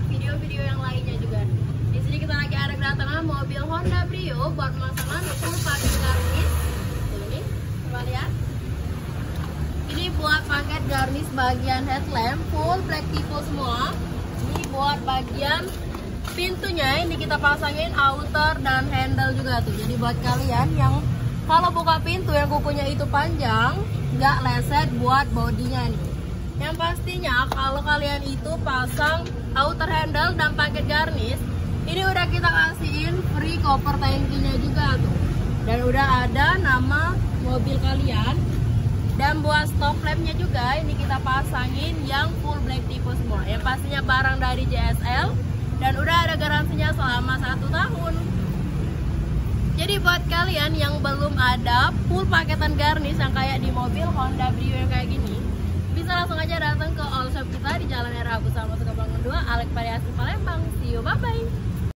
video-video yang lainnya juga. Di sini kita lagi ada kedatangan mobil Honda Brio buat pemasangan full paket garnish. Ini, coba lihat. Ini buat paket garnish bagian headlamp full black tipe semua. Ini buat bagian pintunya, ini kita pasangin outer dan handle juga tuh. Jadi buat kalian yang kalau buka pintu yang kukunya itu panjang, nggak leset buat bodinya nih. Yang pastinya kalau kalian itu pasang outer handle dan paket garnish, ini udah kita kasihin free cover tankinya juga tuh. Dan udah ada nama mobil kalian. Dan buat stop lampnya juga ini kita pasangin yang full black tipe semua. Yang pastinya barang dari JSL dan udah ada garansinya selama 1 tahun. Jadi buat kalian yang belum ada full paketan garnish yang kayak di mobil Honda Brio yang kayak gini, bisa langsung aja datang ke all shop kita di Jalan Era Agus Sama Sukabangun 2, Alek Variasi Palembang. See you, bye bye.